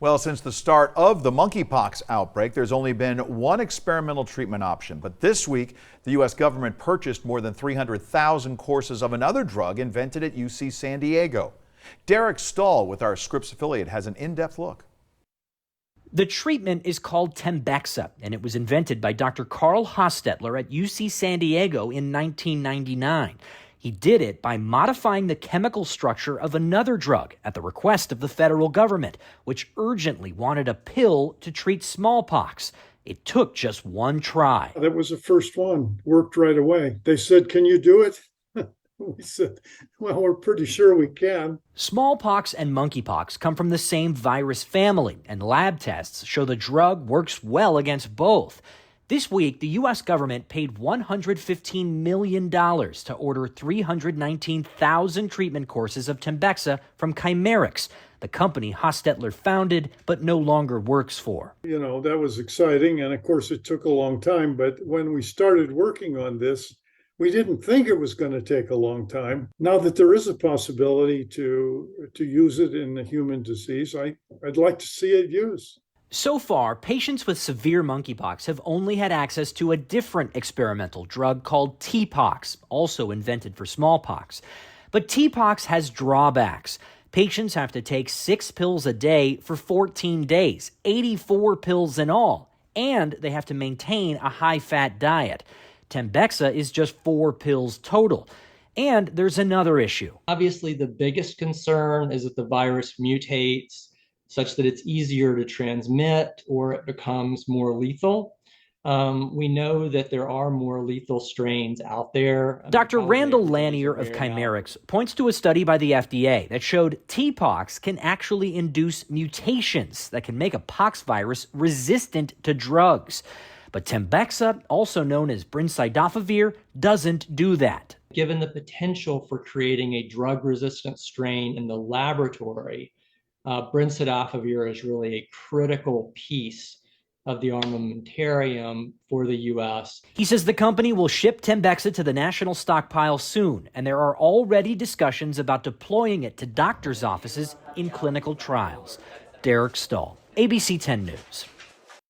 Well, since the start of the monkeypox outbreak, there's only been one experimental treatment option. But this week, the U.S. government purchased more than 300,000 courses of another drug invented at UC San Diego. Derek Stahl with our Scripps affiliate has an in-depth look. The treatment is called Tembexa, and it was invented by Dr. Carl Hostetler at UC San Diego in 1999. He did it by modifying the chemical structure of another drug at the request of the federal government, which urgently wanted a pill to treat smallpox. It took just one try. That was the first one, worked right away. They said, "Can you do it?" We said, "Well, we're pretty sure we can." Smallpox and monkeypox come from the same virus family, and lab tests show the drug works well against both. This week, the U.S. government paid $115 million to order 319,000 treatment courses of Tembexa from Chimerix, the company Hostetler founded but no longer works for. You know, that was exciting, and of course it took a long time, but when we started working on this, we didn't think it was going to take a long time. Now that there is a possibility to use it in a human disease, I'd like to see it used. So far, patients with severe monkeypox have only had access to a different experimental drug called T-pox, also invented for smallpox. But T-pox has drawbacks. Patients have to take 6 pills a day for 14 days, 84 pills in all, and they have to maintain a high-fat diet. Tembexa is just 4 pills total. And there's another issue. Obviously, the biggest concern is that the virus mutates such that it's easier to transmit or it becomes more lethal. We know that there are more lethal strains out there. Dr. Randall Lanier of Chimerix points to a study by the FDA that showed T-pox can actually induce mutations that can make a pox virus resistant to drugs. But Tembexa, also known as brincidofovir, doesn't do that. Given the potential for creating a drug-resistant strain in the laboratory, brincidofovir is really a critical piece of the armamentarium for the U.S. He says the company will ship Tembexa to the national stockpile soon, and there are already discussions about deploying it to doctors' offices in clinical trials. Derek Stahl, ABC 10 News.